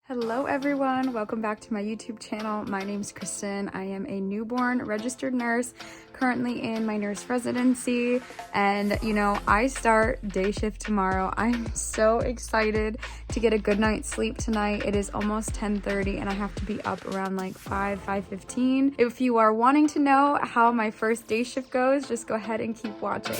Hello everyone, welcome back to my YouTube channel. My name's Kristen. I am a newborn registered nurse currently in my nurse residency, and I start day shift tomorrow. I'm so excited to get a good night's sleep tonight. It is almost 10:30 and I have to be up around like 5:15. If you are wanting to know how my first day shift goes, just go ahead and keep watching.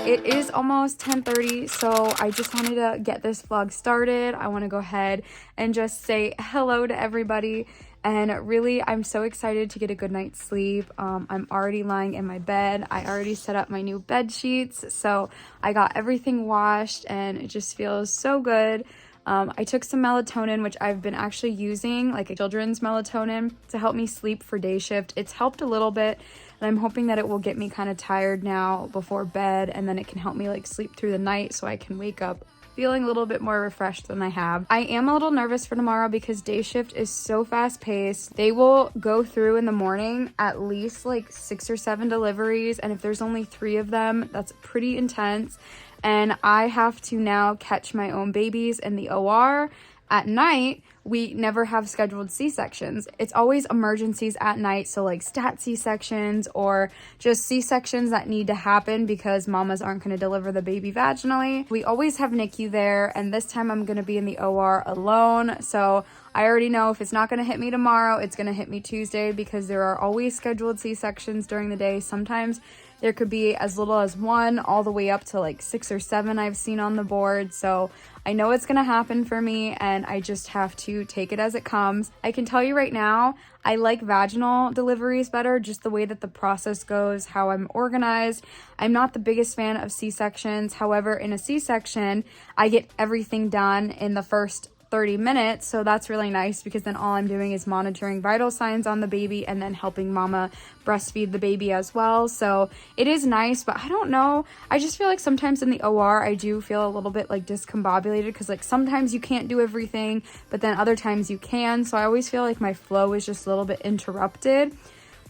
It is almost 10:30, so I just wanted to get this vlog started. I want to go ahead and just say hello to everybody, and really I'm so excited to get a good night's sleep. I'm already lying in my bed. I already set up my new bed sheets, so I got everything washed and it just feels so good. I took some melatonin, which I've been actually using, like a children's melatonin, to help me sleep for day shift. It's helped a little bit, and I'm hoping that it will get me kind of tired now before bed, and then it can help me like sleep through the night so I can wake up feeling a little bit more refreshed than I have. I am a little nervous for tomorrow because day shift is so fast paced. They will go through in the morning at least like 6 or 7 deliveries, and if there's only 3 of them, that's pretty intense. And I have to now catch my own babies in the OR at night. We never have scheduled C-sections. It's always emergencies at night, so like stat C-sections or just C-sections that need to happen because mamas aren't going to deliver the baby vaginally. We always have NICU there, and this time I'm going to be in the OR alone, so I already know if it's not going to hit me tomorrow, it's going to hit me Tuesday, because there are always scheduled C-sections during the day. Sometimes there could be as little as 1 all the way up to like 6 or 7 I've seen on the board. So I know it's going to happen for me, and I just have to take it as it comes. I can tell you right now, I like vaginal deliveries better, just the way that the process goes, how I'm organized. I'm not the biggest fan of C-sections. However, in a C-section, I get everything done in the first 30 minutes, so that's really nice because then all I'm doing is monitoring vital signs on the baby and then helping mama breastfeed the baby as well. So it is nice, but I don't know, I just feel like sometimes in the OR I do feel a little bit like discombobulated, because like sometimes you can't do everything, but then other times you can, so I always feel like my flow is just a little bit interrupted.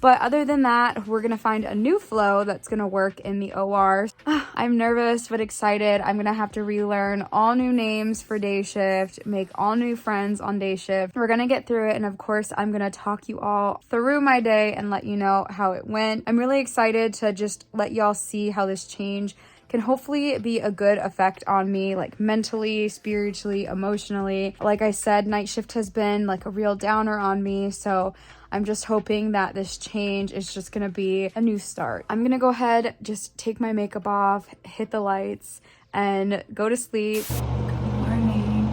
But other than that, we're going to find a new flow that's going to work in the OR. I'm nervous but excited. I'm going to have to relearn all new names for day shift, make all new friends on day shift. We're going to get through it, and of course, I'm going to talk you all through my day and let you know how it went. I'm really excited to just let y'all see how this change can hopefully be a good effect on me, like mentally, spiritually, emotionally. Like I said, night shift has been like a real downer on me, so I'm just hoping that this change is just gonna be a new start. I'm gonna go ahead, just take my makeup off, hit the lights, and go to sleep. Good morning.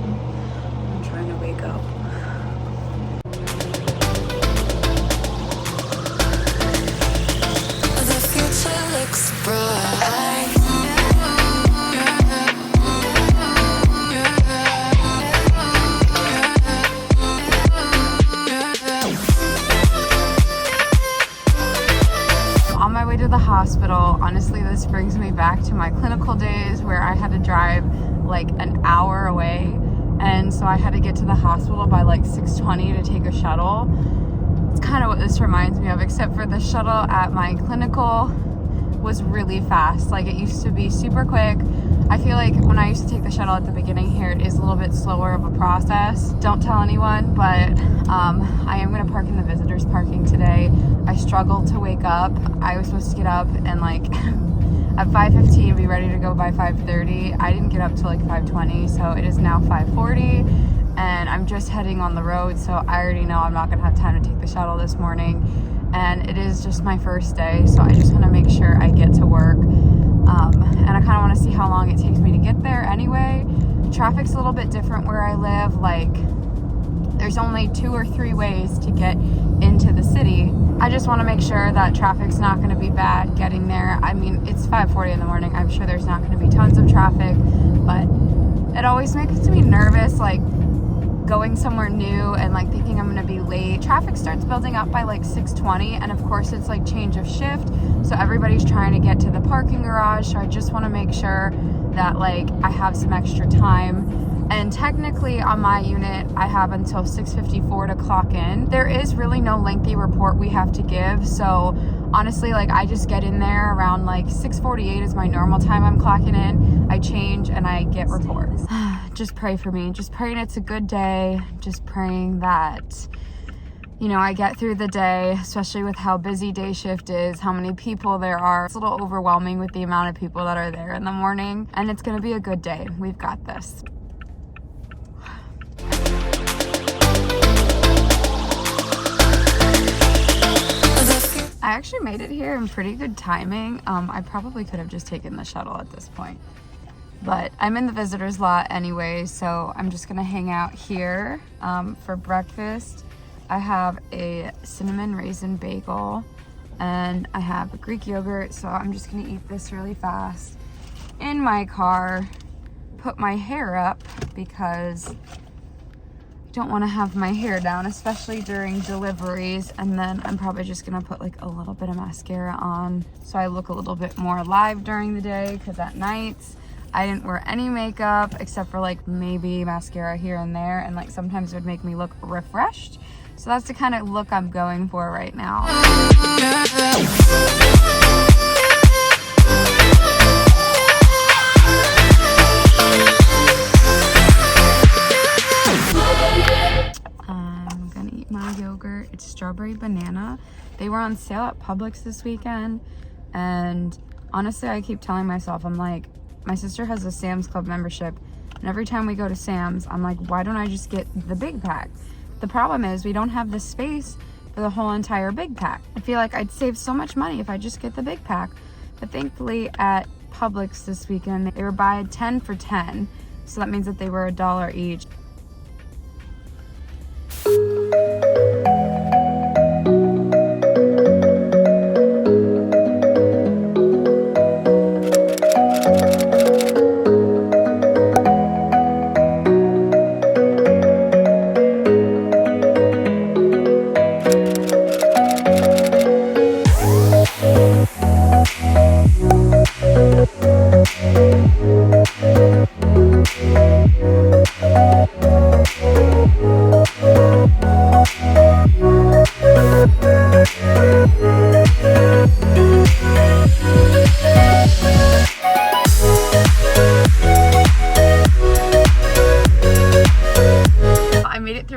I'm trying to wake up. The future looks bright. On my way to the hospital, honestly, this brings me back to my clinical days where I had to drive like an hour away, and so I had to get to the hospital by like 6:20 to take a shuttle. It's kind of what this reminds me of, except for the shuttle at my clinical was really fast. Like, it used to be super quick. I feel like when I used to take the shuttle at the beginning here, it is a little bit slower of a process. Don't tell anyone, but I am going to park in the visitors parking today. I struggled to wake up. I was supposed to get up and like at 5:15 be ready to go by 5:30. I didn't get up till like 5:20, so it is now 5:40, and I'm just heading on the road, so I already know I'm not going to have time to take the shuttle this morning. And it is just my first day, so I just want to make sure I get to work. And I kind of want to see how long it takes me to get there anyway. Traffic's a little bit different where I live. Like, there's only 2 or 3 ways to get into the city. I just want to make sure that traffic's not going to be bad getting there. I mean, it's 5:40 in the morning. I'm sure there's not going to be tons of traffic, but it always makes me nervous, like going somewhere new and like thinking I'm gonna be late. Traffic starts building up by like 6:20, and of course it's like change of shift, so everybody's trying to get to the parking garage, so I just want to make sure that like I have some extra time. And technically on my unit I have until 6:54 to clock in. There is really no lengthy report we have to give, so honestly, like, I just get in there around like 6:48 is my normal time I'm clocking in. I change and I get reports. Just pray for me. Just praying it's a good day. Just praying that, you know, I get through the day, especially with how busy day shift is, how many people there are. It's a little overwhelming with the amount of people that are there in the morning, and it's gonna be a good day. We've got this. I actually made it here in pretty good timing. I probably could have just taken the shuttle at this point, but I'm in the visitor's lot anyway, so I'm just gonna hang out here for breakfast. I have a cinnamon raisin bagel and I have a Greek yogurt, so I'm just gonna eat this really fast in my car, put my hair up because I don't want to have my hair down, especially during deliveries, and then I'm probably just gonna put like a little bit of mascara on so I look a little bit more alive during the day, because at nights I didn't wear any makeup except for like maybe mascara here and there, and like sometimes it would make me look refreshed. So that's the kind of look I'm going for right now. I'm gonna eat my yogurt. It's strawberry banana. They were on sale at Publix this weekend, and honestly, I keep telling myself, I'm like, my sister has a Sam's Club membership, and every time we go to Sam's, I'm like, why don't I just get the big pack? The problem is we don't have the space for the whole entire big pack. I feel like I'd save so much money if I just get the big pack. But thankfully at Publix this weekend, they were buy 10 for 10. So that means that they were $1 each.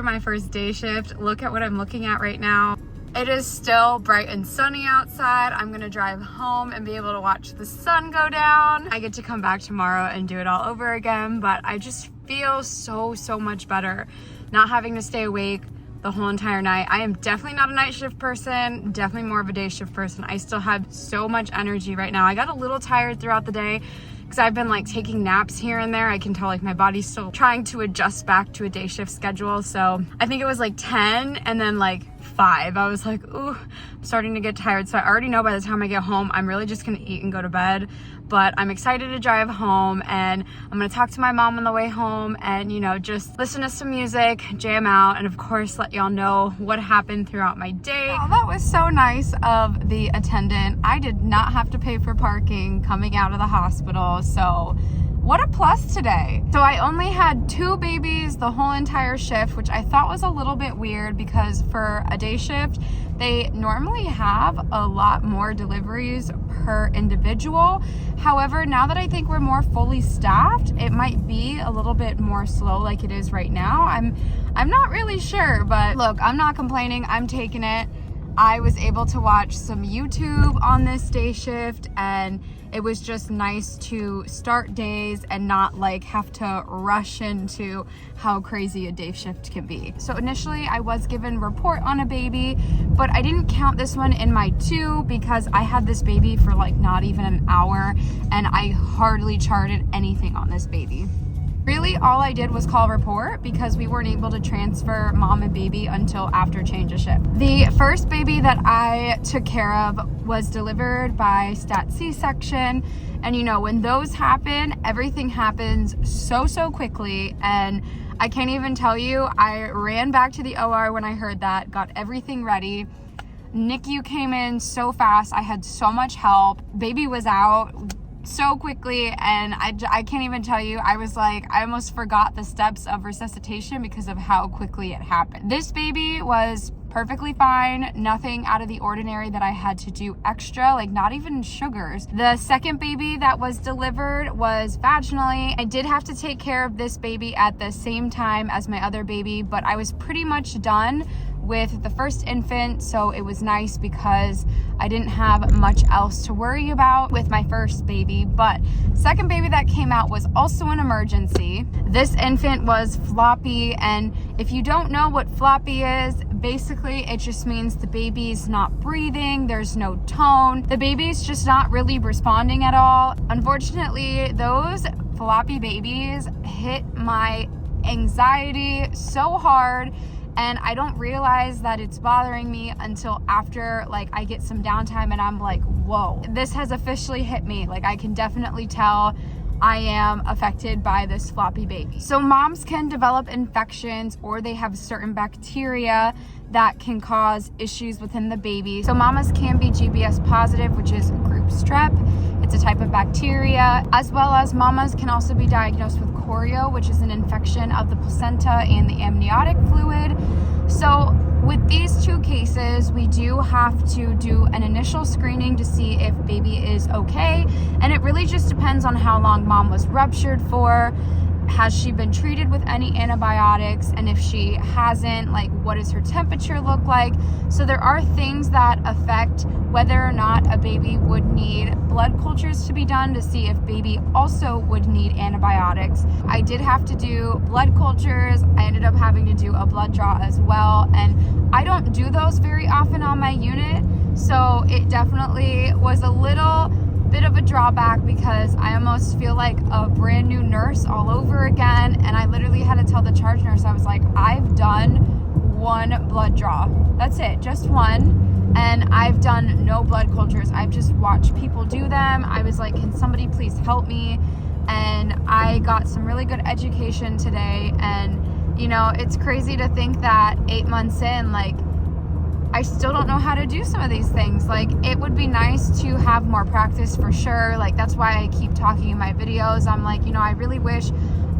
My first day shift. Look at what I'm looking at right now. It is still bright and sunny outside. I'm gonna drive home and be able to watch the sun go down. I get to come back tomorrow and do it all over again, but I just feel so much better not having to stay awake the whole entire night. I am definitely not a night shift person, definitely more of a day shift person. I still have so much energy right now. I got a little tired throughout the day because I've been like taking naps here and there. I can tell like my body's still trying to adjust back to a day shift schedule. So I think it was like 10 and then like 5. I was like, ooh, I'm starting to get tired. So I already know by the time I get home, I'm really just gonna eat and go to bed. But I'm excited to drive home, and I'm gonna talk to my mom on the way home and, you know, just listen to some music, jam out, and of course let y'all know what happened throughout my day. Oh, that was so nice of the attendant. I did not have to pay for parking coming out of the hospital, so what a plus today. So I only had 2 babies the whole entire shift, which I thought was a little bit weird because for a day shift, they normally have a lot more deliveries per individual. However, now that I think we're more fully staffed, it might be a little bit more slow like it is right now. I'm not really sure, but look, I'm not complaining. I'm taking it. I was able to watch some YouTube on this day shift, and it was just nice to start days and not like have to rush into how crazy a day shift can be. So initially I was given report on a baby, but I didn't count this one in my 2 because I had this baby for like not even an hour and I hardly charted anything on this baby. Really, all I did was call report because we weren't able to transfer mom and baby until after change of shift. The first baby that I took care of was delivered by stat C-section. And you know, when those happen, everything happens so quickly. And I can't even tell you, I ran back to the OR when I heard that, got everything ready. NICU came in so fast. I had so much help. Baby was out so quickly, and I can't even tell you. I was like, I almost forgot the steps of resuscitation because of how quickly it happened. This baby was perfectly fine, nothing out of the ordinary that I had to do extra, like not even sugars. The second baby that was delivered was vaginally. I did have to take care of this baby at the same time as my other baby, but I was pretty much done with the first infant, so it was nice because I didn't have much else to worry about with my first baby. But second baby that came out was also an emergency. This infant was floppy, and if you don't know what floppy is, basically it just means the baby's not breathing, there's no tone, the baby's just not really responding at all. Unfortunately, those floppy babies hit my anxiety so hard, and I don't realize that it's bothering me until after like I get some downtime and I'm like, whoa, this has officially hit me. Like I can definitely tell I am affected by this floppy baby. So moms can develop infections, or they have certain bacteria that can cause issues within the baby. So mamas can be GBS positive, which is group strep. It's a type of bacteria, as well as mamas can also be diagnosed with choreo, which is an infection of the placenta and the amniotic fluid. So with these two cases, we do have to do an initial screening to see if baby is okay. And it really just depends on how long mom was ruptured for. Has she been treated with any antibiotics? And if she hasn't, like, what does her temperature look like? So there are things that affect whether or not a baby would need blood cultures to be done to see if baby also would need antibiotics. I did have to do blood cultures. I ended up having to do a blood draw as well. And I don't do those very often on my unit. So it definitely was a little bit of a drawback because I almost feel like a brand new nurse all over again. And I literally had to tell the charge nurse, I was like, I've done one blood draw. That's it, just one. And I've done no blood cultures. I've just watched people do them. I was like, can somebody please help me? And I got some really good education today. And, you know, it's crazy to think that 8 months in, like, I still don't know how to do some of these things. Like, it would be nice to have more practice for sure. Like, that's why I keep talking in my videos. I'm like, you know, I really wish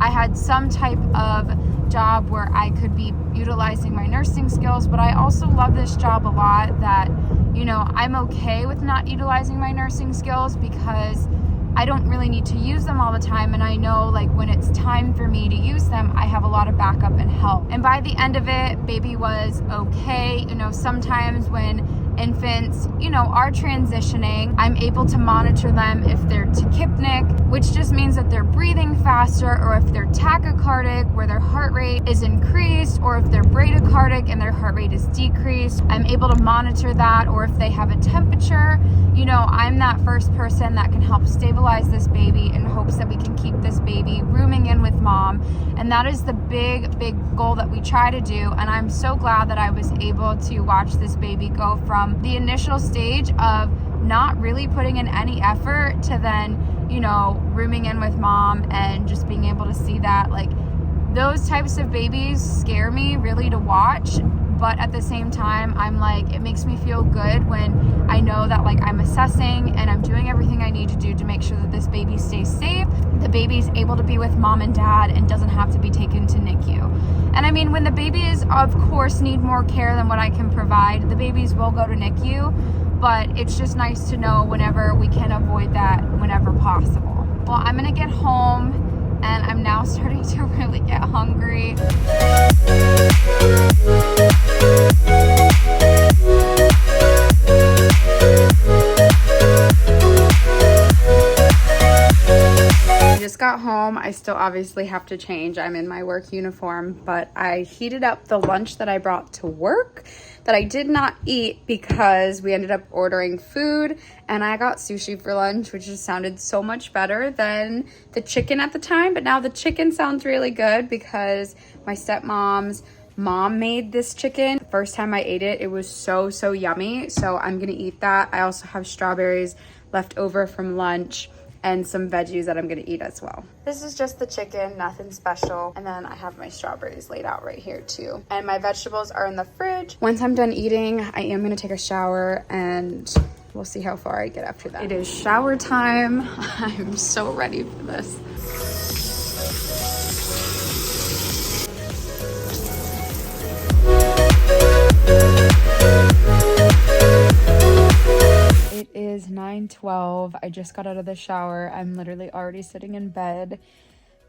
I had some type of job where I could be utilizing my nursing skills, but I also love this job a lot that, you know, I'm okay with not utilizing my nursing skills because I don't really need to use them all the time, and I know like when it's time for me to use them, I have a lot of backup and help. And by the end of it, baby was okay. You know, sometimes when infants, you know, are transitioning, I'm able to monitor them if they're tachypnic, which just means that they're breathing faster, or if they're tachycardic, where their heart rate is increased, or if they're bradycardic and their heart rate is decreased. I'm able to monitor that, or if they have a temperature. You know, I'm that first person that can help stabilize this baby in hopes that we can keep this baby rooming in with mom. And that is the big goal that we try to do. And I'm so glad that I was able to watch this baby go from the initial stage of not really putting in any effort to then, you know, rooming in with mom and just being able to see that. Like, those types of babies scare me really to watch. But at the same time, I'm like, it makes me feel good when I know that like I'm assessing and I'm doing everything I need to do to make sure that this baby stays safe, the baby's able to be with mom and dad and doesn't have to be taken to NICU. And I mean, when the babies of course need more care than what I can provide, the babies will go to NICU, but it's just nice to know whenever we can avoid that whenever possible. Well, I'm gonna get home and I'm now starting to really get hungry. I just got home. I still obviously have to change. I'm in my work uniform, but I heated up the lunch that I brought to work that I did not eat because we ended up ordering food, and I got sushi for lunch, which just sounded so much better than the chicken at the time. But now the chicken sounds really good because my stepmom's mom made this chicken. The first time I ate it, it was so yummy. So I'm gonna eat that. I also have strawberries left over from lunch and some veggies that I'm gonna eat as well. This is just the chicken, nothing special. And then I have my strawberries laid out right here too. And my vegetables are in the fridge. Once I'm done eating, I am gonna take a shower and we'll see how far I get after that. It is shower time. I'm so ready for this. It is 9:12. I just got out of the shower. I'm literally already sitting in bed.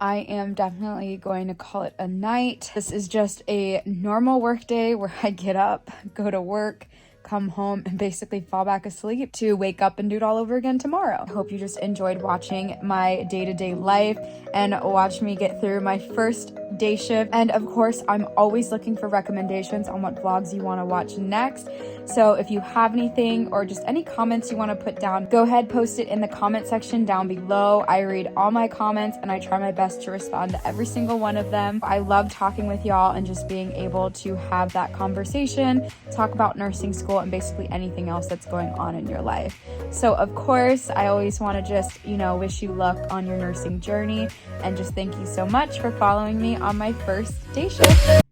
I am definitely going to call it a night. This is just a normal work day where I get up, go to work, come home, and basically fall back asleep to wake up and do it all over again tomorrow. I hope you just enjoyed watching my day-to-day life and watch me get through my first day shift. And of course, I'm always looking for recommendations on what vlogs you want to watch next. So if you have anything or just any comments you want to put down, go ahead, post it in the comment section down below. I read all my comments and I try my best to respond to every single one of them. I love talking with y'all and just being able to have that conversation, talk about nursing school and basically anything else that's going on in your life. So of course, I always want to just, wish you luck on your nursing journey and just thank you so much for following me on my first day shift.